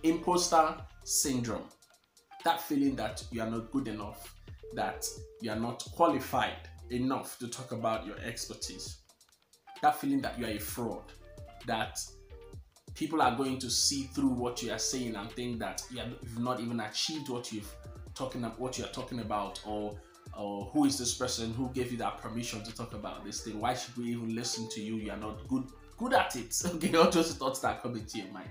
Imposter syndrome. That feeling that you are not good enough, that you are not qualified enough to talk about your expertise. That feeling that you are a fraud, that people are going to see through what you are saying and think that you've not even achieved what you're talking about, or who is this person who gave you that permission to talk about this thing? Why should we even listen to you? You are not good at it. Okay, all those thoughts that come into your mind.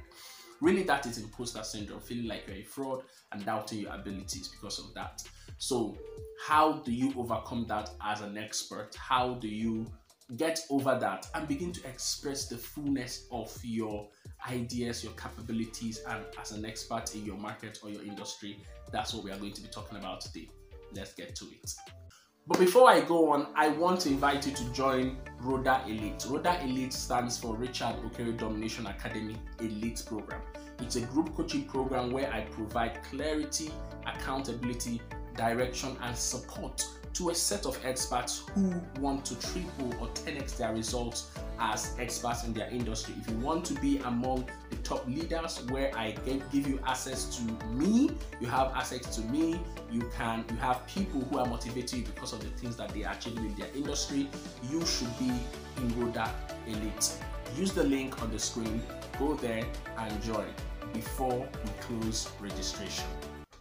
Really, that is imposter syndrome, feeling like you're a fraud and doubting your abilities because of that. So how do you overcome that as an expert? How do you get over that and begin to express the fullness of your ideas, your capabilities, and as an expert in your market or your industry? That's what we are going to be talking about today. Let's get to it. But before I go on, I want to invite you to join Rhoda Elite. Rhoda Elite stands for Richard Okere Domination Academy Elite Program. It's a group coaching program where I provide clarity, accountability, direction, and support to a set of experts who want to triple or 10x their results as experts in their industry. If you want to be among the top leaders, where I give you access to me, you have access to me, you have people who are motivating you because of the things that they are achieving in their industry, you should be in Rhoda Elite. Use the link on the screen, go there and join before we close registration.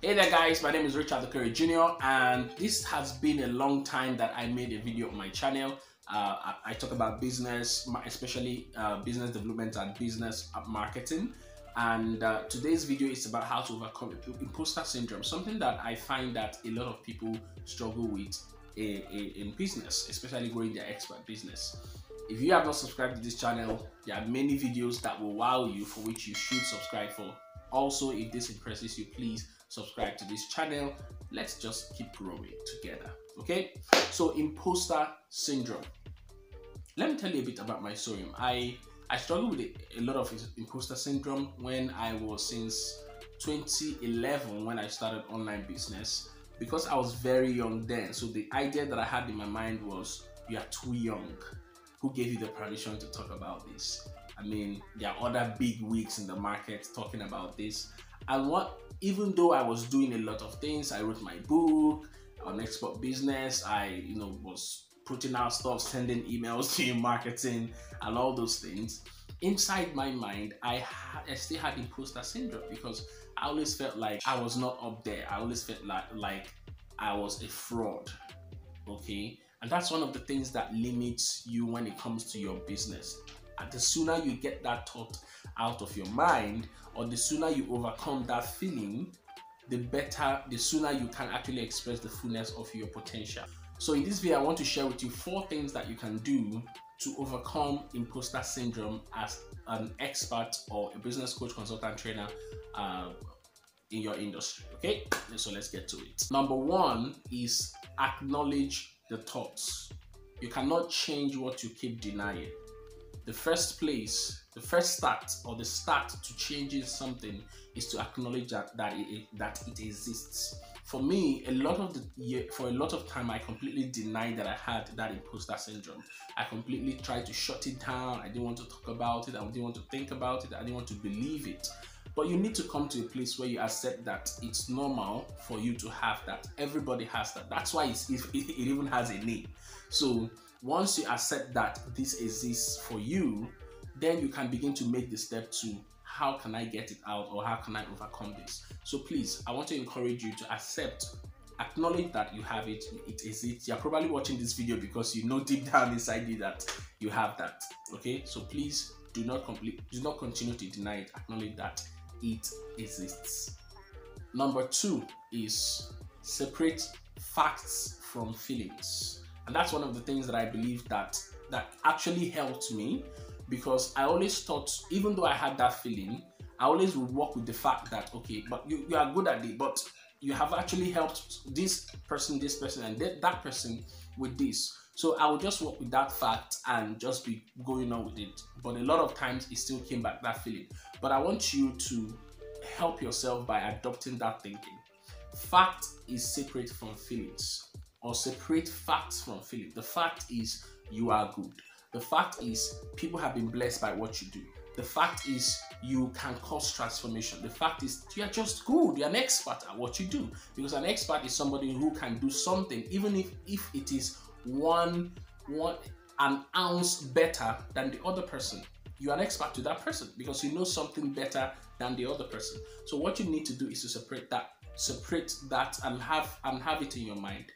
Hey there guys, my name is Richard Okere Jr. and this has been a long time that I made a video on my channel. I talk about business, especially business development and business marketing. And today's video is about how to overcome imposter syndrome, something that I find that a lot of people struggle with in business, especially growing their expert business. If you have not subscribed to this channel, there are many videos that will wow you, for which you should subscribe for. Also, if this impresses you, please subscribe to this channel. Let's just keep growing together. Okay, so imposter syndrome. Let me tell you a bit about my story. I struggled with a lot of imposter syndrome when I was since 2011, when I started online business, because I was very young then. So the idea that I had in my mind was, you are too young. Who gave you the permission to talk about this? I mean, there are other big wigs in the market talking about this. And even though I was doing a lot of things, I wrote my book on export business, I was putting out stuff, sending emails to marketing and all those things. Inside my mind, I still had imposter syndrome, because I always felt like I was not up there. I always felt like I was a fraud. Okay, and that's one of the things that limits you when it comes to your business. And the sooner you get that thought out of your mind, or the sooner you overcome that feeling, the better, the sooner you can actually express the fullness of your potential. So in this video, I want to share with you 4 things that you can do to overcome imposter syndrome as an expert or a business coach, consultant, trainer in your industry. Okay, so let's get to it. Number 1 is acknowledge the thoughts. You cannot change what you keep denying. The first start to changing something is to acknowledge that it exists. For me, for a lot of time, I completely denied that I had that imposter syndrome. I completely tried to shut it down. I didn't want to talk about it. I didn't want to think about it. I didn't want to believe it. But you need to come to a place where you accept that it's normal for you to have that. Everybody has that. That's why it even has a name. So once you accept that this exists for you, then you can begin to make the step to, how can I get it out, or how can I overcome this? So please, I want to encourage you to acknowledge that you have it. It exists. You're probably watching this video because you know deep down inside you that you have that. Okay, so please do not continue to deny it. Acknowledge that it exists. Number 2 is separate facts from feelings. And that's one of the things that I believe that actually helped me, because I always thought, even though I had that feeling, I always would work with the fact that, okay, but you are good at it, but you have actually helped this person, and that person with this. So I would just work with that fact and just be going on with it. But a lot of times it still came back, that feeling. But I want you to help yourself by adopting that thinking. Fact is separate from feelings, or separate facts from feelings. The fact is you are good. The fact is people have been blessed by what you do. The fact is you can cause transformation. The fact is you are just good. You're an expert at what you do, because an expert is somebody who can do something even if it is an ounce better than the other person. You're an expert to that person because you know something better than the other person. So what you need to do is to separate that and have it in your mind.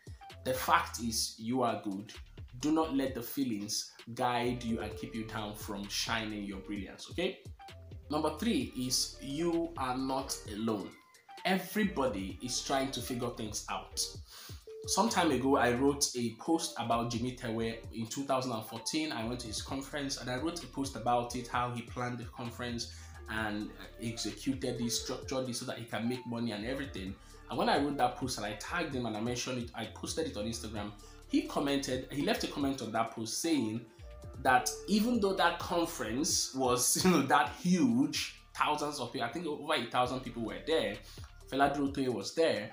The fact is you are good. Do not let the feelings guide you and keep you down from shining your brilliance, okay? Number 3 is you are not alone. Everybody is trying to figure things out. Some time ago, I wrote a post about Jimmy Tewe in 2014. I went to his conference and I wrote a post about it, how he planned the conference and executed it, structured it so that he can make money and everything. And when I wrote that post and I tagged him and I mentioned it, I posted it on Instagram, he left a comment on that post saying that even though that conference was that huge, thousands of people, I think over 1,000 people were there, Fela Durotoye was there,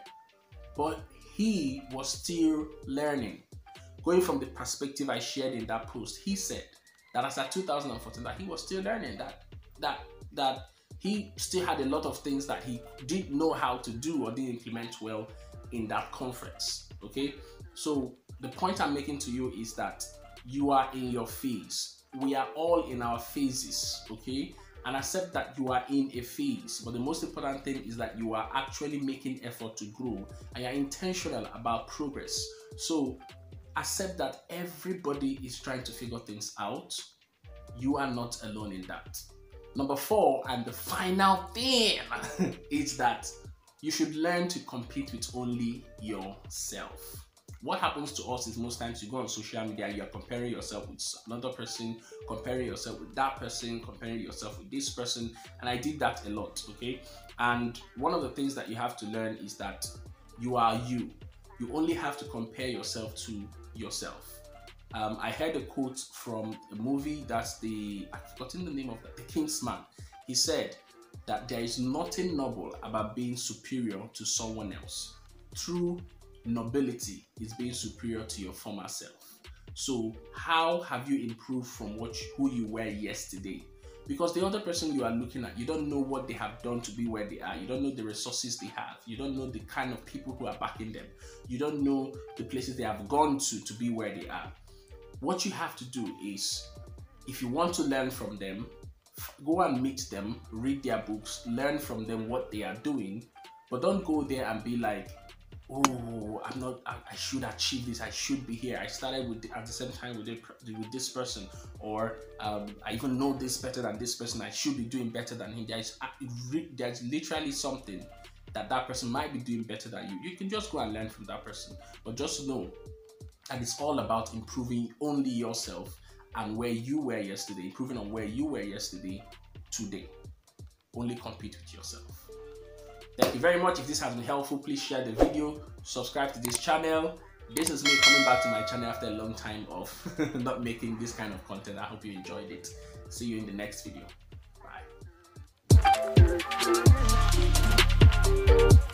but he was still learning. Going from the perspective I shared in that post, he said that as at 2014 that he was still learning, that he still had a lot of things that he didn't know how to do or didn't implement well in that conference. Okay, so the point I'm making to you is that you are in your phase. We are all in our phases, okay? And accept that you are in a phase, but the most important thing is that you are actually making effort to grow and you're intentional about progress. So accept that everybody is trying to figure things out. You are not alone in that. Number 4, and the final thing is that you should learn to compete with only yourself. What happens to us is most times you go on social media, you are comparing yourself with another person, comparing yourself with that person, comparing yourself with this person, and I did that a lot, okay? And one of the things that you have to learn is that you are you. You only have to compare yourself to yourself. I heard a quote from a movie, I've forgotten the name of that, The King's Man. He said that there is nothing noble about being superior to someone else. True nobility is being superior to your former self. So how have you improved from who you were yesterday? Because the other person you are looking at, you don't know what they have done to be where they are. You don't know the resources they have. You don't know the kind of people who are backing them. You don't know the places they have gone to be where they are. What you have to do is, if you want to learn from them, go and meet them, read their books, learn from them what they are doing, but don't go there and be like, oh, I should achieve this, I should be here, I started at the same time with this person, or I even know this better than this person, I should be doing better than him. There's literally something that person might be doing better than you. You can just go and learn from that person, but just know that it's all about improving only yourself and where you were yesterday, improving on where you were yesterday, today. Only compete with yourself. Thank you very much. If this has been helpful, please share the video, subscribe to this channel. This is me coming back to my channel after a long time of not making this kind of content. I hope you enjoyed it. See you in the next video. Bye.